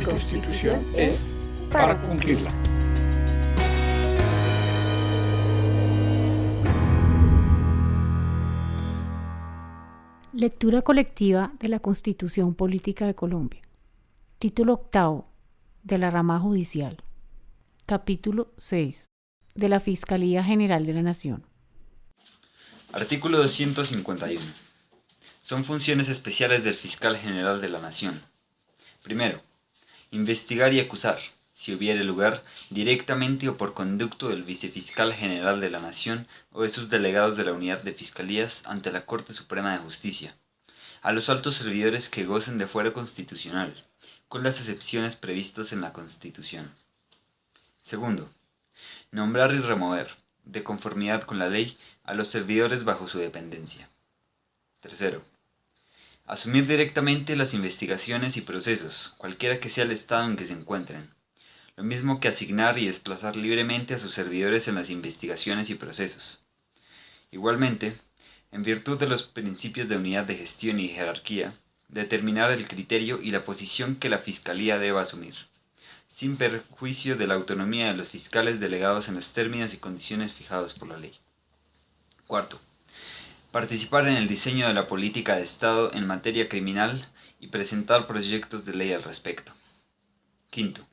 Constitución es para cumplirla. Lectura colectiva de la Constitución Política de Colombia. Título octavo de la Rama Judicial. Capítulo 6 de la Fiscalía General de la Nación. Artículo 251. Son funciones especiales del Fiscal General de la Nación. Primero, investigar y acusar, si hubiere lugar, directamente o por conducto del Vicefiscal General de la Nación o de sus delegados de la Unidad de Fiscalías ante la Corte Suprema de Justicia, a los altos servidores que gocen de fuero constitucional, con las excepciones previstas en la Constitución. Segundo, nombrar y remover, de conformidad con la ley, a los servidores bajo su dependencia. Tercero, asumir directamente las investigaciones y procesos, cualquiera que sea el estado en que se encuentren, lo mismo que asignar y desplazar libremente a sus servidores en las investigaciones y procesos. Igualmente, en virtud de los principios de unidad de gestión y jerarquía, determinar el criterio y la posición que la Fiscalía deba asumir, sin perjuicio de la autonomía de los fiscales delegados en los términos y condiciones fijados por la ley. Cuarto, participar en el diseño de la política de Estado en materia criminal y presentar proyectos de ley al respecto. Quinto,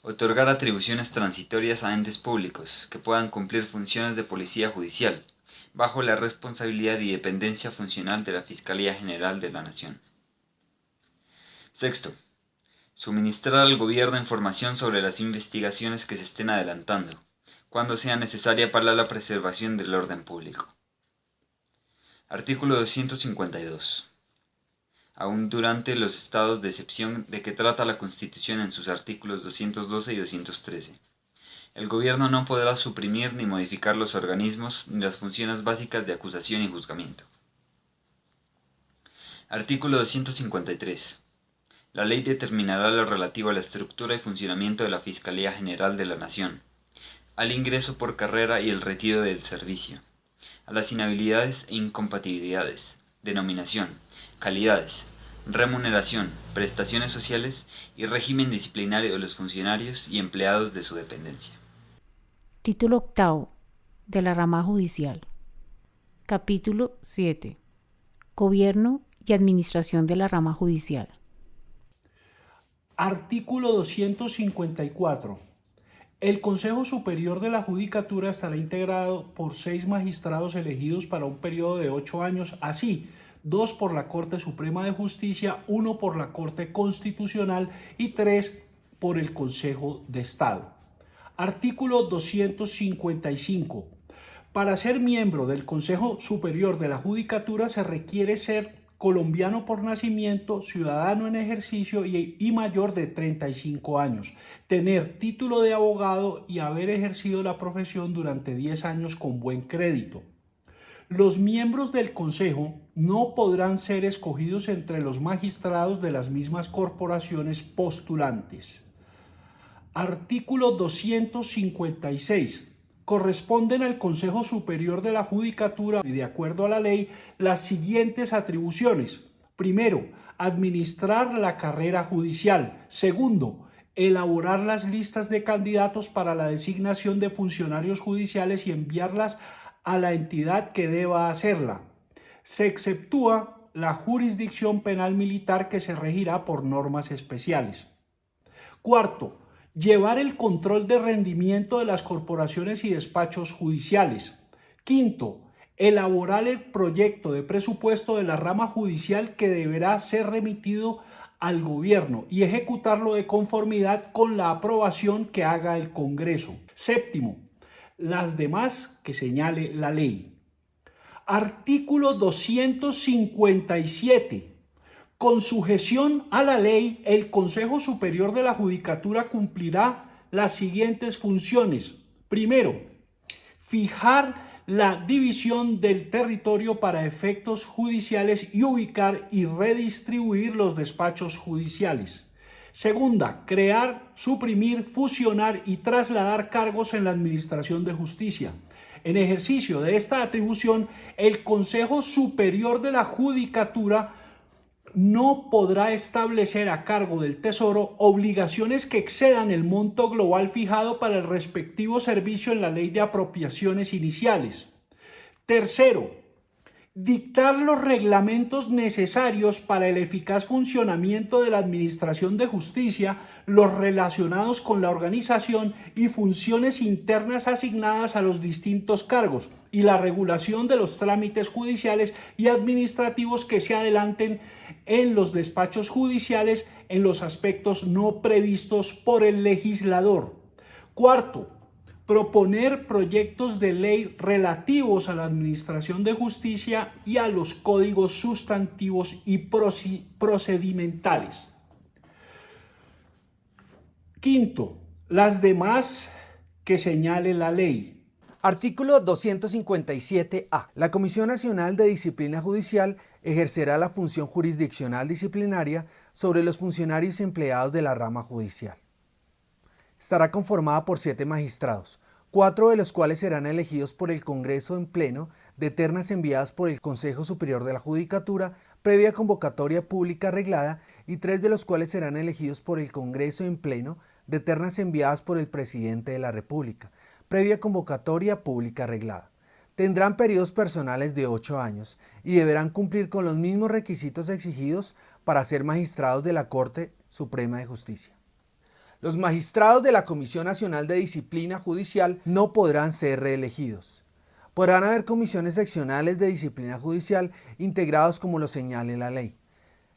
otorgar atribuciones transitorias a entes públicos que puedan cumplir funciones de policía judicial, bajo la responsabilidad y dependencia funcional de la Fiscalía General de la Nación. Sexto, suministrar al Gobierno información sobre las investigaciones que se estén adelantando, cuando sea necesaria para la preservación del orden público. Artículo 252. Aún durante los estados de excepción de que trata la Constitución en sus artículos 212 y 213, el Gobierno no podrá suprimir ni modificar los organismos ni las funciones básicas de acusación y juzgamiento. Artículo 253. La ley determinará lo relativo a la estructura y funcionamiento de la Fiscalía General de la Nación, al ingreso por carrera y el retiro del servicio, a las inhabilidades e incompatibilidades, denominación, calidades, remuneración, prestaciones sociales y régimen disciplinario de los funcionarios y empleados de su dependencia. Título octavo de la Rama Judicial. Capítulo 7. Gobierno y Administración de la Rama Judicial. Artículo 254. El Consejo Superior de la Judicatura estará integrado por 6 magistrados elegidos para un periodo de 8 años, así 2 por la Corte Suprema de Justicia, 1 por la Corte Constitucional y 3 por el Consejo de Estado. Artículo 255. Para ser miembro del Consejo Superior de la Judicatura se requiere ser colombiano por nacimiento, ciudadano en ejercicio y mayor de 35 años, tener título de abogado y haber ejercido la profesión durante 10 años con buen crédito. Los miembros del Consejo no podrán ser escogidos entre los magistrados de las mismas corporaciones postulantes. Artículo 256. Corresponden al Consejo Superior de la Judicatura, y de acuerdo a la ley, las siguientes atribuciones. Primero, administrar la carrera judicial. Segundo, elaborar las listas de candidatos para la designación de funcionarios judiciales y enviarlas a la entidad que deba hacerla. Se exceptúa la jurisdicción penal militar, que se regirá por normas especiales. Cuarto, llevar el control de rendimiento de las corporaciones y despachos judiciales. Quinto, elaborar el proyecto de presupuesto de la rama judicial, que deberá ser remitido al Gobierno y ejecutarlo de conformidad con la aprobación que haga el Congreso. Séptimo, las demás que señale la ley. Artículo 257. Con sujeción a la ley, el Consejo Superior de la Judicatura cumplirá las siguientes funciones. Primero, fijar la división del territorio para efectos judiciales y ubicar y redistribuir los despachos judiciales. Segunda, crear, suprimir, fusionar y trasladar cargos en la Administración de Justicia. En ejercicio de esta atribución, el Consejo Superior de la Judicatura no podrá establecer a cargo del Tesoro obligaciones que excedan el monto global fijado para el respectivo servicio en la Ley de Apropiaciones Iniciales. Tercero, dictar los reglamentos necesarios para el eficaz funcionamiento de la Administración de Justicia, los relacionados con la organización y funciones internas asignadas a los distintos cargos y la regulación de los trámites judiciales y administrativos que se adelanten en los despachos judiciales en los aspectos no previstos por el legislador. Cuarto, proponer proyectos de ley relativos a la administración de justicia y a los códigos sustantivos y procedimentales. Quinto, las demás que señale la ley. Artículo 257A. La Comisión Nacional de Disciplina Judicial ejercerá la función jurisdiccional disciplinaria sobre los funcionarios empleados de la rama judicial. Estará conformada por 7 magistrados, 4 de los cuales serán elegidos por el Congreso en pleno de ternas enviadas por el Consejo Superior de la Judicatura previa convocatoria pública reglada y 3 de los cuales serán elegidos por el Congreso en pleno de ternas enviadas por el Presidente de la República previa convocatoria pública reglada. Tendrán periodos personales de 8 años y deberán cumplir con los mismos requisitos exigidos para ser magistrados de la Corte Suprema de Justicia. Los magistrados de la Comisión Nacional de Disciplina Judicial no podrán ser reelegidos. Podrán haber comisiones seccionales de disciplina judicial integrados como lo señale la ley.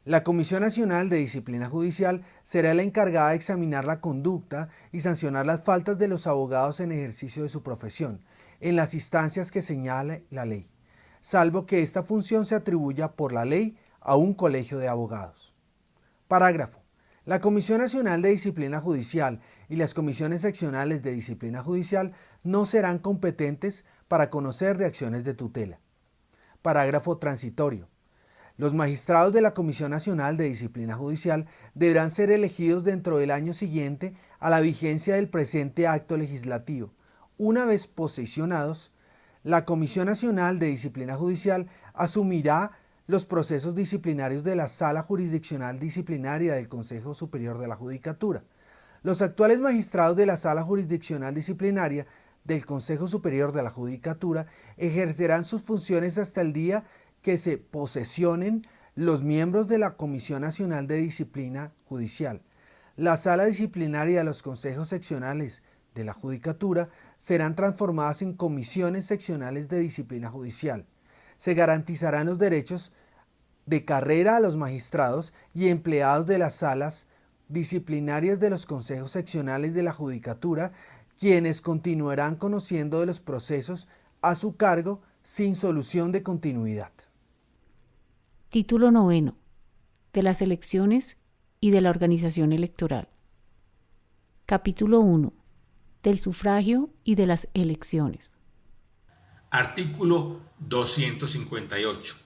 La Comisión Nacional de Disciplina Judicial será la encargada de examinar la conducta y sancionar las faltas de los abogados en ejercicio de su profesión, en las instancias que señale la ley, salvo que esta función se atribuya por la ley a un colegio de abogados. Parágrafo. La Comisión Nacional de Disciplina Judicial y las comisiones seccionales de disciplina judicial no serán competentes para conocer de acciones de tutela. Parágrafo transitorio. Los magistrados de la Comisión Nacional de Disciplina Judicial deberán ser elegidos dentro del año siguiente a la vigencia del presente acto legislativo. Una vez posesionados, la Comisión Nacional de Disciplina Judicial asumirá los procesos disciplinarios de la Sala Jurisdiccional Disciplinaria del Consejo Superior de la Judicatura. Los actuales magistrados de la Sala Jurisdiccional Disciplinaria del Consejo Superior de la Judicatura ejercerán sus funciones hasta el día que se posesionen los miembros de la Comisión Nacional de Disciplina Judicial. La Sala Disciplinaria de los Consejos Seccionales de la Judicatura serán transformadas en comisiones seccionales de disciplina judicial. Se garantizarán los derechos de carrera a los magistrados y empleados de las salas disciplinarias de los consejos seccionales de la Judicatura, quienes continuarán conociendo de los procesos a su cargo sin solución de continuidad. Título 9. De las elecciones y de la organización electoral. Capítulo 1. Del sufragio y de las elecciones. Artículo 258.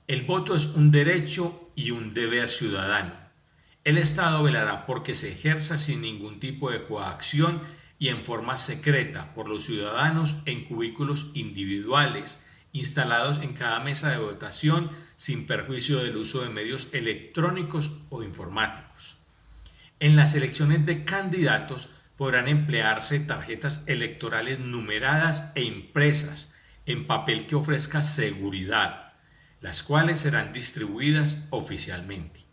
El voto es un derecho y un deber ciudadano. El Estado velará porque se ejerza sin ningún tipo de coacción y en forma secreta por los ciudadanos en cubículos individuales instalados en cada mesa de votación sin perjuicio del uso de medios electrónicos o informáticos. En las elecciones de candidatos podrán emplearse tarjetas electorales numeradas e impresas en papel que ofrezca seguridad, las cuales serán distribuidas oficialmente.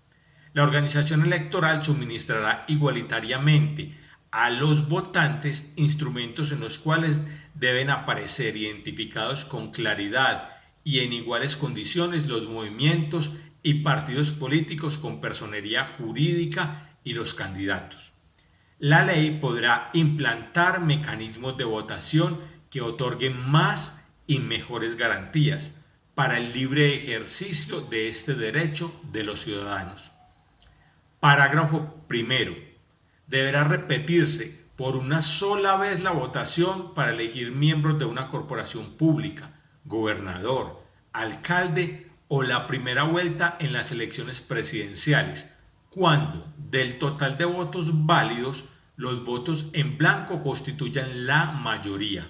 La organización electoral suministrará igualitariamente a los votantes instrumentos en los cuales deben aparecer identificados con claridad y en iguales condiciones los movimientos y partidos políticos con personería jurídica y los candidatos. La ley podrá implantar mecanismos de votación que otorguen más y mejores garantías para el libre ejercicio de este derecho de los ciudadanos. Parágrafo primero. Deberá repetirse por una sola vez la votación para elegir miembros de una corporación pública, gobernador, alcalde o la primera vuelta en las elecciones presidenciales, cuando del total de votos válidos los votos en blanco constituyan la mayoría.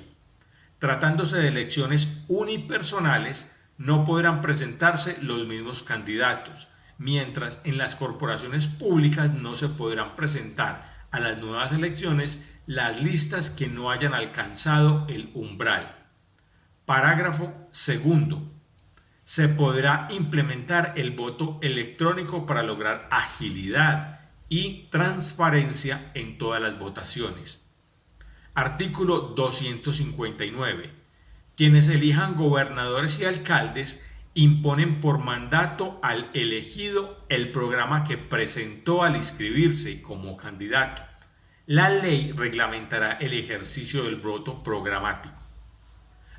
Tratándose de elecciones unipersonales, no podrán presentarse los mismos candidatos, mientras en las corporaciones públicas no se podrán presentar a las nuevas elecciones las listas que no hayan alcanzado el umbral. Parágrafo segundo. Se podrá implementar el voto electrónico para lograr agilidad y transparencia en todas las votaciones. Artículo 259. Quienes elijan gobernadores y alcaldes imponen por mandato al elegido el programa que presentó al inscribirse como candidato. La ley reglamentará el ejercicio del voto programático.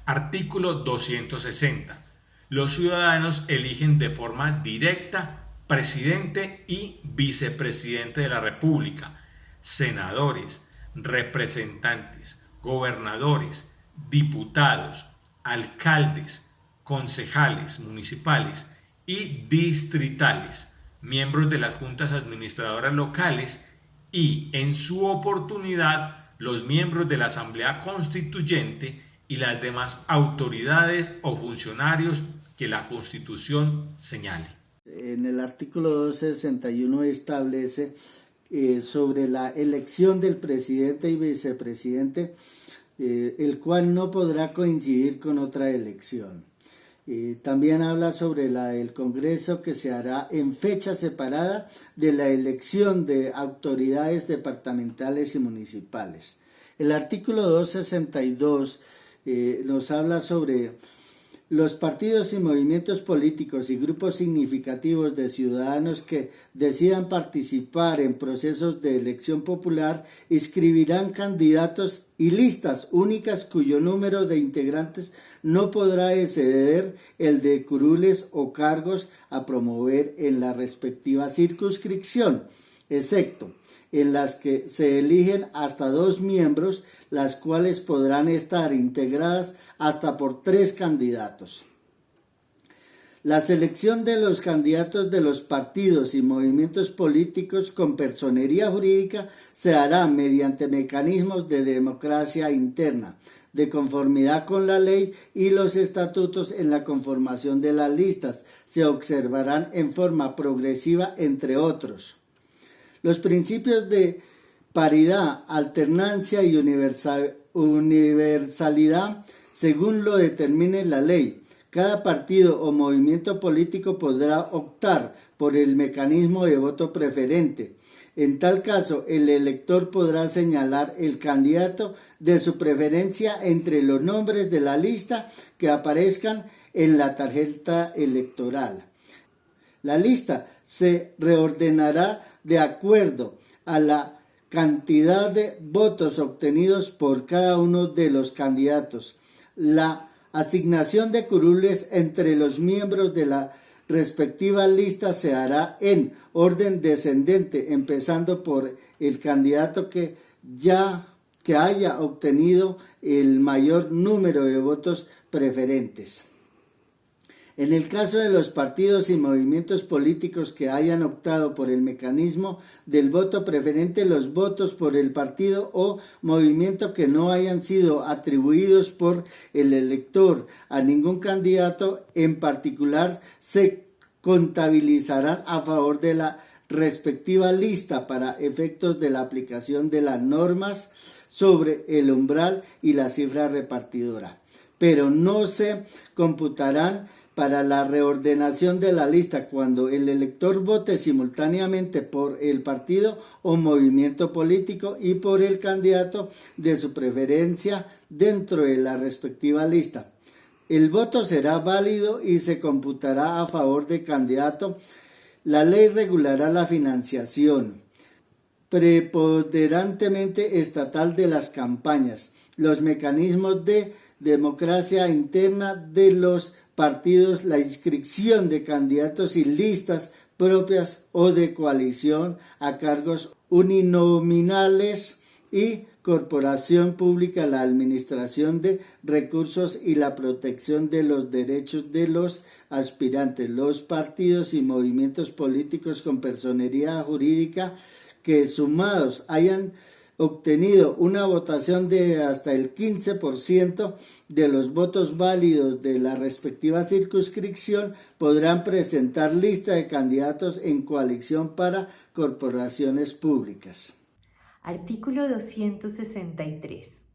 Artículo 260. Los ciudadanos eligen de forma directa presidente y vicepresidente de la República, senadores, representantes, gobernadores, diputados, alcaldes, concejales municipales y distritales, miembros de las juntas administradoras locales y, en su oportunidad, los miembros de la Asamblea Constituyente y las demás autoridades o funcionarios que la Constitución señale. En el artículo 261 establece sobre la elección del presidente y vicepresidente, el cual no podrá coincidir con otra elección. También habla sobre el Congreso, que se hará en fecha separada de la elección de autoridades departamentales y municipales. El artículo 262 nos habla sobre los partidos y movimientos políticos y grupos significativos de ciudadanos que decidan participar en procesos de elección popular inscribirán candidatos y listas únicas cuyo número de integrantes no podrá exceder el de curules o cargos a promover en la respectiva circunscripción, excepto en las que se eligen hasta 2 miembros, las cuales podrán estar integradas hasta por 3 candidatos. La selección de los candidatos de los partidos y movimientos políticos con personería jurídica se hará mediante mecanismos de democracia interna, de conformidad con la ley y los estatutos. En la conformación de las listas se observarán en forma progresiva, entre otros, los principios de paridad, alternancia y universalidad según lo determine la ley. Cada partido o movimiento político podrá optar por el mecanismo de voto preferente. En tal caso, el elector podrá señalar el candidato de su preferencia entre los nombres de la lista que aparezcan en la tarjeta electoral. La lista se reordenará de acuerdo a la cantidad de votos obtenidos por cada uno de los candidatos. La asignación de curules entre los miembros de la respectiva lista se hará en orden descendente, empezando por el candidato que haya obtenido el mayor número de votos preferentes. En el caso de los partidos y movimientos políticos que hayan optado por el mecanismo del voto preferente, los votos por el partido o movimiento que no hayan sido atribuidos por el elector a ningún candidato en particular se contabilizarán a favor de la respectiva lista para efectos de la aplicación de las normas sobre el umbral y la cifra repartidora, pero no se computarán para la reordenación de la lista cuando el elector vote simultáneamente por el partido o movimiento político y por el candidato de su preferencia dentro de la respectiva lista. El voto será válido y se computará a favor del candidato. La ley regulará la financiación preponderantemente estatal de las campañas, los mecanismos de democracia interna de los partidos, la inscripción de candidatos y listas propias o de coalición a cargos uninominales y corporación pública, la administración de recursos y la protección de los derechos de los aspirantes. Los partidos y movimientos políticos con personería jurídica que sumados hayan obtenido una votación de hasta el 15% de los votos válidos de la respectiva circunscripción, podrán presentar lista de candidatos en coalición para corporaciones públicas. Artículo 263.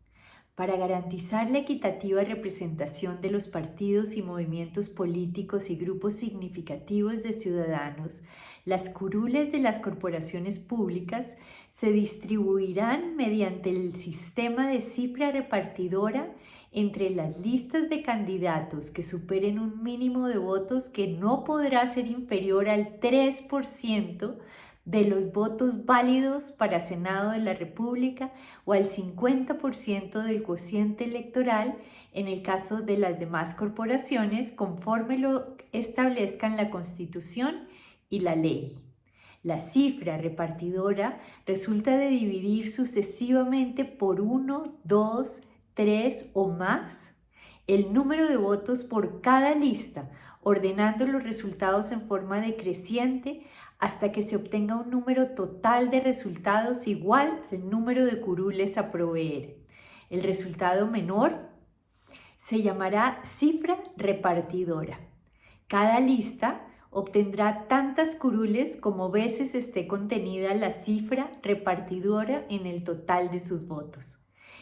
Para garantizar la equitativa representación de los partidos y movimientos políticos y grupos significativos de ciudadanos, las curules de las corporaciones públicas se distribuirán mediante el sistema de cifra repartidora entre las listas de candidatos que superen un mínimo de votos que no podrá ser inferior al 3% de los votos válidos para Senado de la República o al 50% del cociente electoral en el caso de las demás corporaciones, conforme lo establezcan la Constitución y la ley. La cifra repartidora resulta de dividir sucesivamente por 1, 2, 3 o más el número de votos por cada lista, ordenando los resultados en forma decreciente hasta que se obtenga un número total de resultados igual al número de curules a proveer. El resultado menor se llamará cifra repartidora. Cada lista obtendrá tantas curules como veces esté contenida la cifra repartidora en el total de sus votos.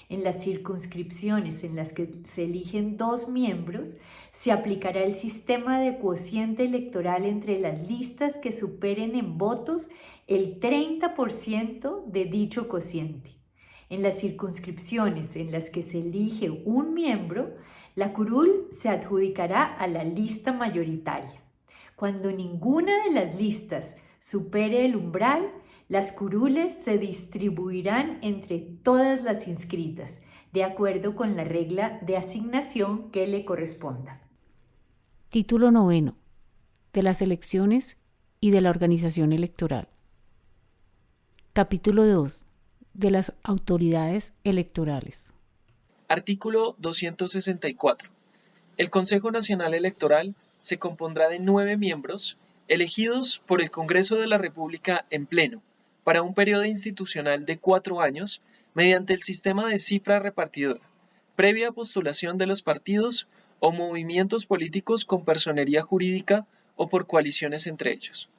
En las circunscripciones en las que se eligen 2 miembros, se aplicará el sistema de cociente electoral entre las listas que superen en votos el 30% de dicho cociente. En las circunscripciones en las que se elige un miembro, la curul se adjudicará a la lista mayoritaria. Cuando ninguna de las listas supere el umbral, las curules se distribuirán entre todas las inscritas, de acuerdo con la regla de asignación que le corresponda. Título 9. De las elecciones y de la organización electoral. Capítulo 2. De las autoridades electorales. Artículo 264. El Consejo Nacional Electoral se compondrá de 9 miembros elegidos por el Congreso de la República en pleno, para un periodo institucional de 4 años, mediante el sistema de cifra repartidora, previa postulación de los partidos o movimientos políticos con personería jurídica o por coaliciones entre ellos.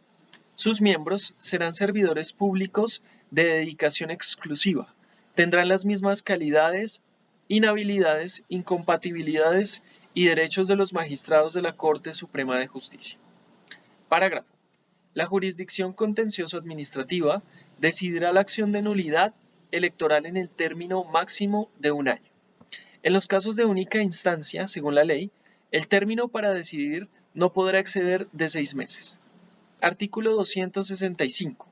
Sus miembros serán servidores públicos de dedicación exclusiva, tendrán las mismas calidades, inhabilidades, incompatibilidades y derechos de los magistrados de la Corte Suprema de Justicia. Parágrafo. La jurisdicción contencioso-administrativa decidirá la acción de nulidad electoral en el término máximo de 1 año. En los casos de única instancia, según la ley, el término para decidir no podrá exceder de 6 meses. Artículo 265.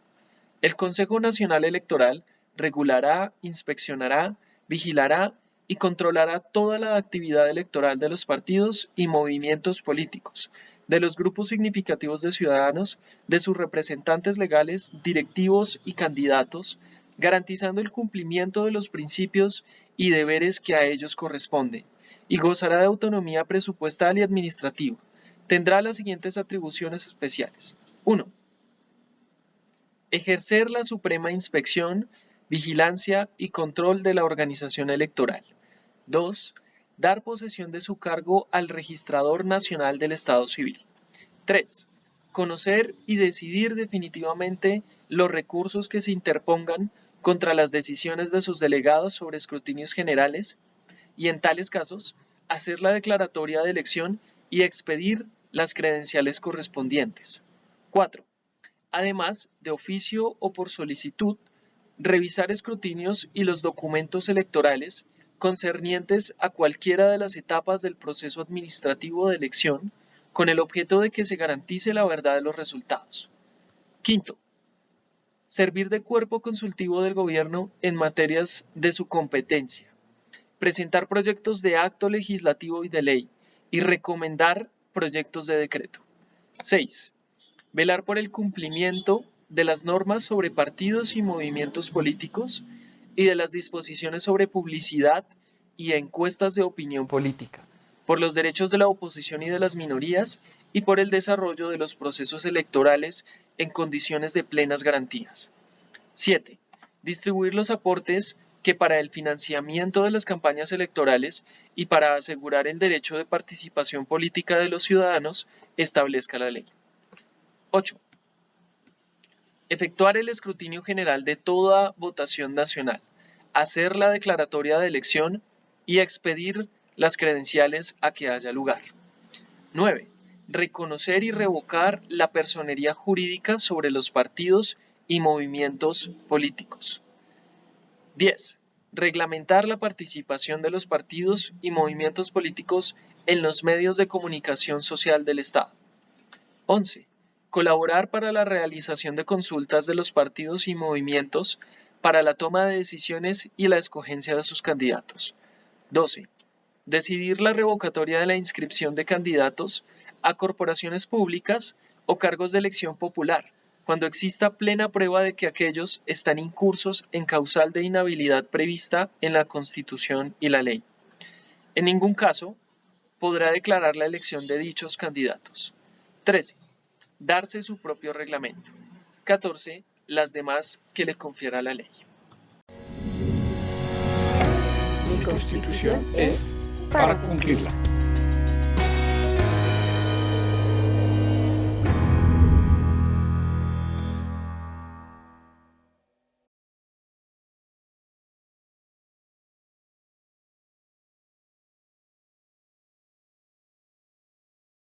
El Consejo Nacional Electoral regulará, inspeccionará, vigilará y controlará toda la actividad electoral de los partidos y movimientos políticos, de los grupos significativos de ciudadanos, de sus representantes legales, directivos y candidatos, garantizando el cumplimiento de los principios y deberes que a ellos corresponden, y gozará de autonomía presupuestal y administrativa. Tendrá las siguientes atribuciones especiales. 1. Ejercer la suprema inspección, vigilancia y control de la organización electoral. 2. Dar posesión de su cargo al Registrador Nacional del Estado Civil. 3. Conocer y decidir definitivamente los recursos que se interpongan contra las decisiones de sus delegados sobre escrutinios generales y, en tales casos, hacer la declaratoria de elección y expedir las credenciales correspondientes. 4. Además, de oficio o por solicitud, revisar escrutinios y los documentos electorales concernientes a cualquiera de las etapas del proceso administrativo de elección, con el objeto de que se garantice la verdad de los resultados. 5. Servir de cuerpo consultivo del gobierno en materias de su competencia. Presentar proyectos de acto legislativo y de ley y recomendar proyectos de decreto. 6. Velar por el cumplimiento de las normas sobre partidos y movimientos políticos y de las disposiciones sobre publicidad y encuestas de opinión política, por los derechos de la oposición y de las minorías y por el desarrollo de los procesos electorales en condiciones de plenas garantías. 7. distribuir los aportes que para el financiamiento de las campañas electorales y para asegurar el derecho de participación política de los ciudadanos establezca la ley. 8. Efectuar el escrutinio general de toda votación nacional, hacer la declaratoria de elección y expedir las credenciales a que haya lugar. 9. Reconocer y revocar la personería jurídica sobre los partidos y movimientos políticos. 10. Reglamentar la participación de los partidos y movimientos políticos en los medios de comunicación social del Estado. 11. Colaborar para la realización de consultas de los partidos y movimientos para la toma de decisiones y la escogencia de sus candidatos. 12. Decidir la revocatoria de la inscripción de candidatos a corporaciones públicas o cargos de elección popular, cuando exista plena prueba de que aquellos están incursos en causal de inhabilidad prevista en la Constitución y la ley. En ningún caso podrá declarar la elección de dichos candidatos. 13. Darse su propio reglamento. 14. Las demás que le confiera la ley. Mi Constitución es para cumplirla.